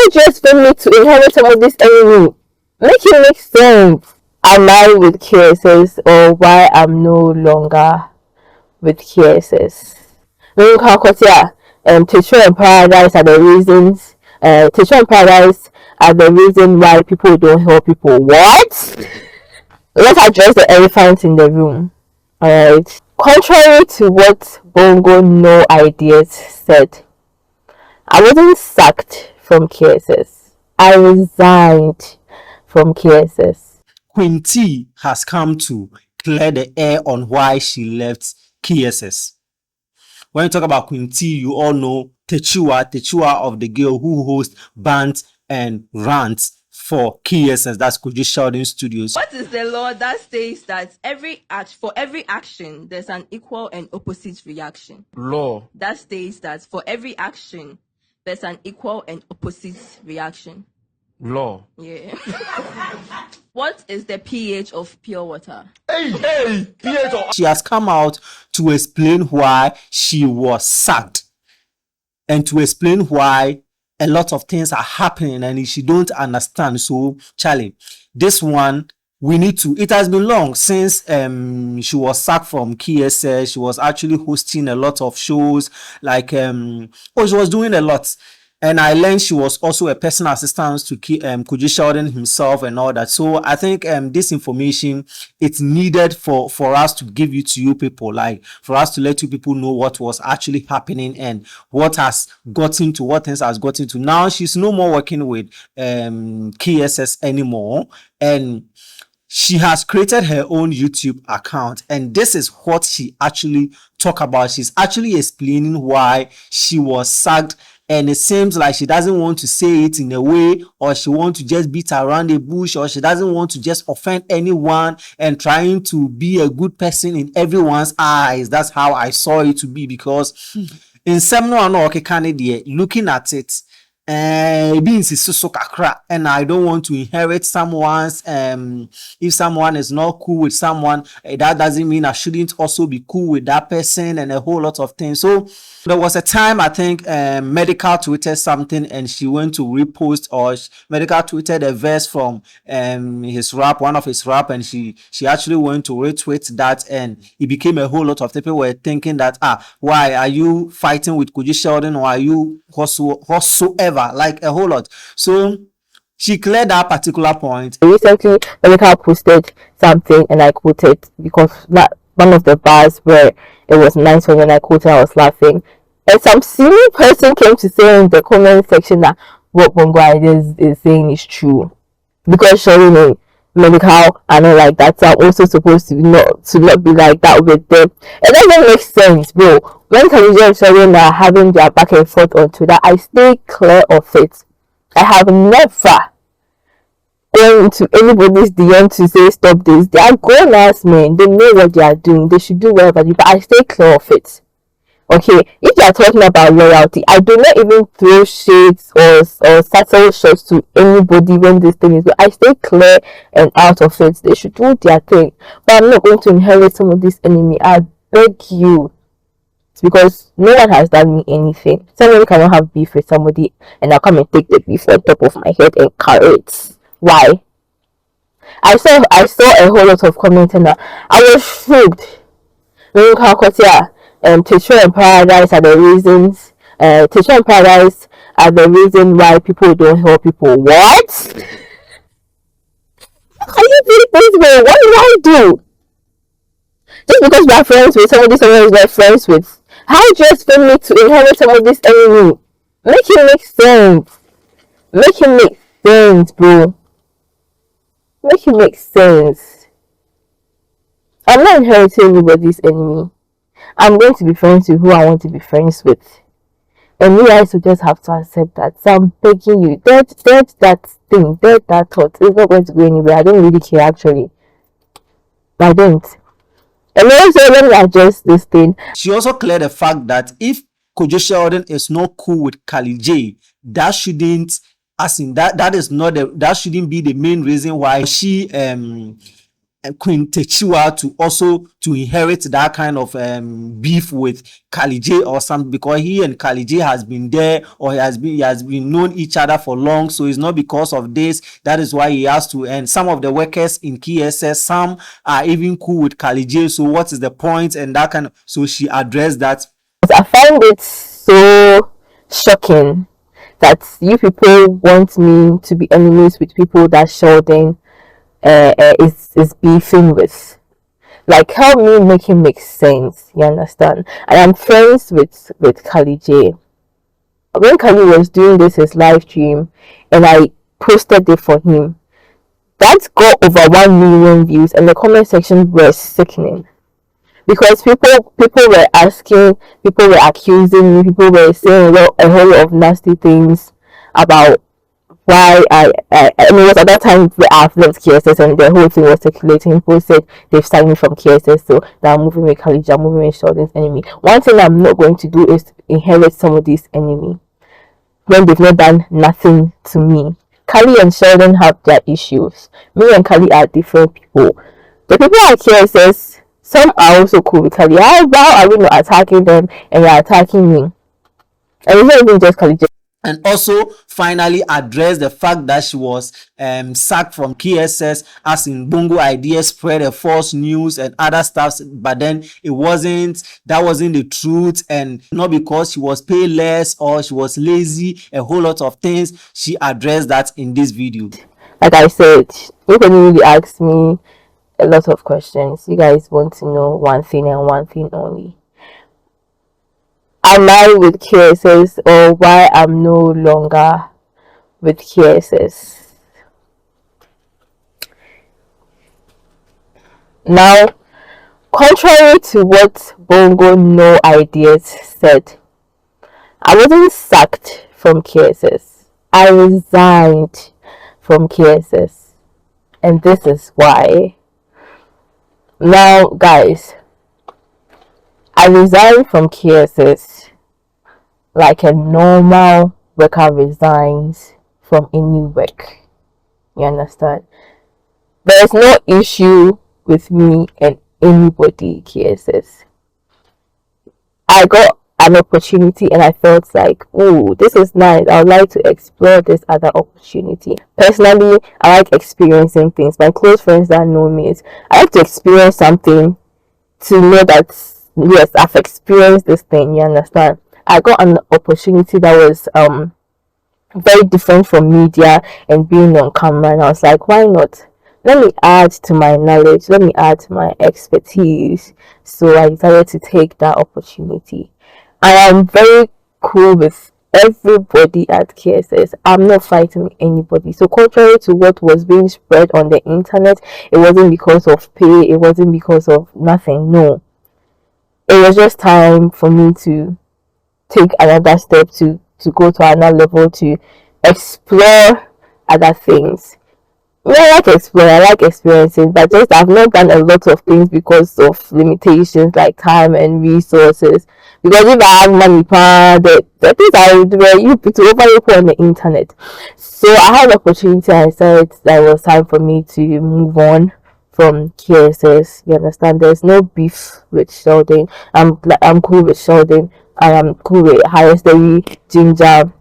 you do you expect me to inherit some of this enemy? Make it make sense. Am I with KSS or why I'm no longer with KSS? Teacher and Paradise are the reasons. Teacher and Paradise are the reason why people don't help people. What? Let's address the elephant in the room. Alright. Contrary to what Bongo No Ideas said, I wasn't sacked from KSS. I resigned from KSS. Queen T has come to clear the air on why she left KSS. When you talk about Queen T, you all know Takyiwaa of the girl who hosts bands and rants for KSS. That's Sheldon Studios. What is the law that says that for every action there's an equal and opposite reaction? Law that states that for every action there's an equal and opposite reaction. Law. Yeah. What is the pH of pure water? Hey, pH of... She has come out to explain why she was sacked and to explain why a lot of things are happening and she don't understand. So, Charlie, this one, we need to... It has been long since she was sacked from KSS. She was actually hosting a lot of shows. Like, she was doing a lot. And I learned she was also a personal assistant to Sheldon himself and all that. So I think this information, it's needed for us to give it to you people, like for us to let you people know what was actually happening and what has gotten to, what things has gotten to. Now she's no more working with KSS anymore. And she has created her own YouTube account. And this is what she actually talked about. She's actually explaining why she was sacked. And it seems like she doesn't want to say it in a way, or she wants to just beat around the bush, or she doesn't want to just offend anyone and trying to be a good person in everyone's eyes. That's how I saw it to be, because in seminar looking at it, and I don't want to inherit someone's if someone is not cool with someone, that doesn't mean I shouldn't also be cool with that person, and a whole lot of things. So there was a time I think Medical tweeted something and she went to repost, or Medical tweeted a verse from his rap, one of his rap, and she actually went to retweet that, and it became a whole lot of people were thinking that why are you fighting with Sheldon, or are you whatsoever, like a whole lot. So she cleared that particular point. Recently, Medical posted something and I quoted, because that one of the bars where it was nice when I quoted, I was laughing. And some silly person came to say in the comment section that what Bongo Ideas is saying is true. Because Sheldon Medical are not like that, so I'm also supposed to not be like that with them. It doesn't make sense, bro. When Takyiwaa and Sheldon are having their back and forth on Twitter, I stay clear of it. I have never gone to anybody's DM to say stop this. They are grown ass men. They know what they are doing. They should do whatever. But I stay clear of it. Okay, if you are talking about loyalty, I do not even throw shades or subtle shots to anybody when this thing is. But I stay clear and out of it. They should do their thing. But I'm not going to inherit some of this enemy. I beg you. It's because no one has done me anything. Somebody cannot have beef with somebody and I'll come and take the beef on top of my head and carry it. Why? I saw a whole lot of comments and I was shocked. Teacher and Paradise are the reasons. Teacher and Paradise are the reason why people don't help people. What? How do you think this way? What do I do? Just because we are friends with somebody someone is not friends with, how do you expect me to inherit some of this enemy? Make it make sense. Make it make sense, bro. Make it make sense. I'm not inheriting anybody's enemy. I'm going to be friends with who I want to be friends with. And you guys will just have to accept that. So I'm begging you, that thing, that thought is not going to go anywhere. I don't really care actually. I don't. And also, let me adjust this thing. She also cleared the fact that if Sheldon is not cool with Kali J, that shouldn't, as in that is not that shouldn't be the main reason why she Queen Takyiwaa to also to inherit that kind of beef with Kali J or something, because he and Kali J has been there, or he has been known each other for long. So it's not because of this. That is why he has to. And some of the workers in KSS, some are even cool with Kali J. So what is the point? And that kind of. So she addressed that. I find it so shocking that you people want me to be enemies with people that Sheldon is beefing with. Like, help me make it make sense. You understand? I am friends with Kali J. When Kali was doing his live stream, and I posted it for him, that got over 1 million views, and the comment section was sickening. Because people were asking, people were accusing me, people were saying a whole lot of nasty things about why I mean, it was at that time where I've left KSS, and the whole thing was circulating. People said they've signed me from KSS, so now I'm moving with Khalid, I'm moving with Sheldon's enemy. One thing I'm not going to do is inherit somebody's enemy when they've not done nothing to me. Kali and Sheldon have their issues. Me and Kali are different people. The people at KSS, some are also cool with Kali. How are we not attacking them and you're attacking me? And it's not even just Kali. And also finally address the fact that she was sacked from KSS, as in Bongo Ideas spread a false news and other stuff, but then that wasn't the truth, and not because she was paid less or she was lazy, a whole lot of things. She addressed that in this video. Like I said, you can really ask me a lot of questions. You guys want to know one thing and one thing only. Am I with KSS, or why I'm no longer with KSS? Now, contrary to what Bongo No Ideas said, I wasn't sacked from KSS. I resigned from KSS. And this is why. Now, guys, I resigned from KSS like a normal worker resigns from any work. You understand? There is no issue with me and anybody KSS. I got an opportunity and I felt like, oh, this is nice. I would like to explore this other opportunity. Personally, I like experiencing things. My close friends that know me, I like to experience something to know that yes, I've experienced this thing. You understand? I got an opportunity that was very different from media and being on camera, and I was like, why not? Let me add to my knowledge, let me add to my expertise. So I decided to take that opportunity. I am very cool with everybody at KSS. I'm not fighting with anybody. So contrary to what was being spread on the internet, it wasn't because of pay, it wasn't because of nothing. No, it was just time for me to take another step, to go to another level, to explore other things. Yeah, I like exploring, I like experiencing, but just I've not done a lot of things because of limitations like time and resources. Because if I have money, the things I would do, you to overlook on the internet. So I had the opportunity, and I said that it was time for me to move on from KSS. You understand? There's no beef with Sheldon. I'm cool with Sheldon. I am cool with Highest Ginger,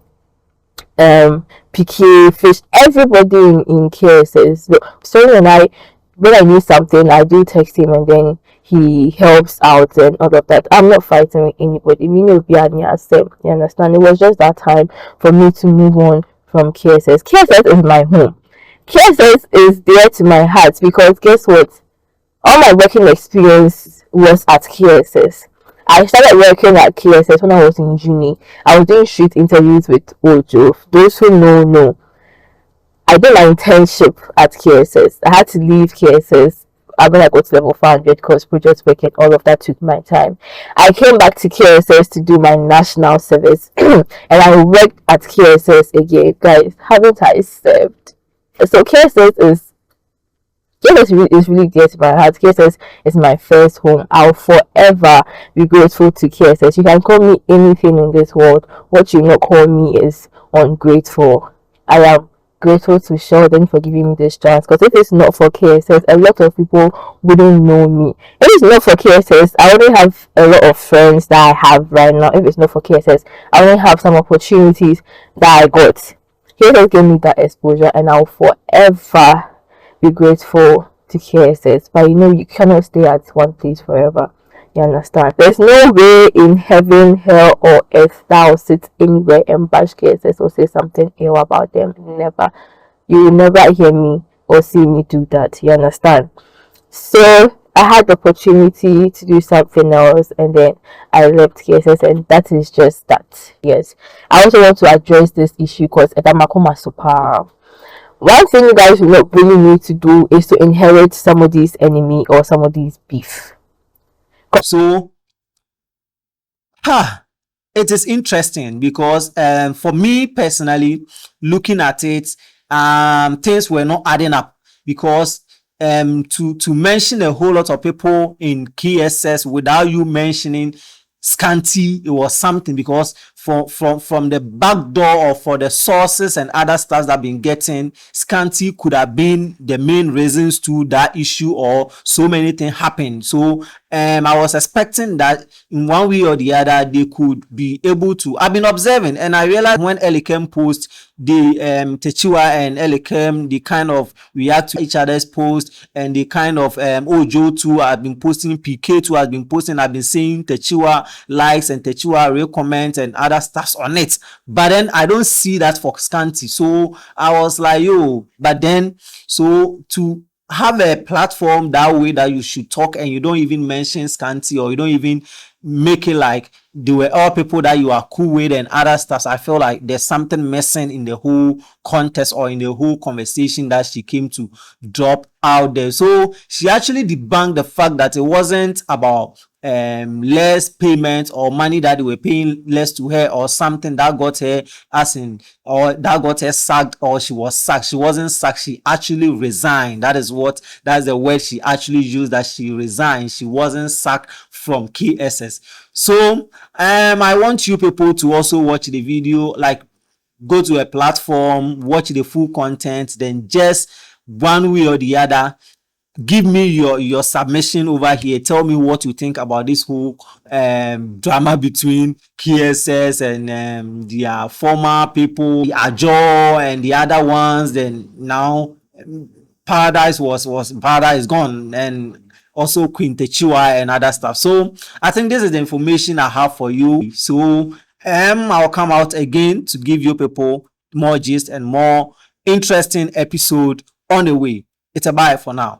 PK, Fish, everybody in KSS. So when I need something, I do text him, and then he helps out and all of that. I'm not fighting with anybody. You understand? It was just that time for me to move on from KSS. KSS is my home. KSS is dear to my heart because guess what? All my working experience was at KSS. I started working at KSS when I was in uni. I was doing street interviews with Ojo. Those who know. I did my internship at KSS. I had to leave KSS when I got to level 500 because project work and all of that took my time. I came back to KSS to do my national service and I worked at KSS again. Guys, haven't I served? So KSS is really dear to my heart. KSS is my first home. I'll forever be grateful to KSS. You can call me anything in this world. What you not call me is ungrateful. I am grateful to Sheldon for giving me this chance, because if it's not for KSS, a lot of people wouldn't know me. If it's not for KSS, I already have a lot of friends that I have right now. If it's not for KSS, I already have some opportunities that I got. KSS gave me that exposure, and I'll forever be grateful to KSS. But you cannot stay at one place forever. You understand? There's no way in heaven, hell, or earth that will sit anywhere and bash KSS or say something ill about them. Never. You will never hear me or see me do that. You understand? So I had the opportunity to do something else, and then I left KSS, and that is just that. Yes. I also want to address this issue because Edamakoma super. One thing you guys will not really need to do is to inherit somebody's enemy or somebody's beef. So, it is interesting because for me personally, looking at it, things were not adding up because to mention a whole lot of people in KSS without you mentioning Scanty, it was something, because from the back door or for the sources and other stuff that I've been getting, Scanty could have been the main reasons to that issue, or so many things happened. So I was expecting that in one way or the other they could be able to. I've been observing, and I realized when Elikem post the Takyiwaa and Elikem, they kind of react to each other's post, and they kind of Ojo too have been posting, PK too has been posting. I've been seeing Takyiwaa likes and Takyiwaa real comments and other stuff on it, but then I don't see that for Scanty. So I was like, yo, but then so to have a platform that way that you should talk and you don't even mention Scanty, or you don't even make it like they were all people that you are cool with and other stuff. I feel like there's something missing in the whole contest or in the whole conversation that she came to drop out there. So she actually debunked the fact that it wasn't about less payment or money that they were paying less to her or something that got her or that got her sacked, or she was sacked. She wasn't sacked, she actually resigned. That's the word she actually used, that she resigned. She wasn't sacked from KSS. So I want you people to also watch the video, like go to a platform, watch the full content, then just one way or the other give me your submission over here. Tell me what you think about this whole drama between KSS and their former people, Ajo and the other ones. Then now Paradise is gone, and also Queen Takyiwaa and other stuff. So I think this is the information I have for you. So I'll come out again to give you people more gist and more interesting episode on the way. It's a bye for now.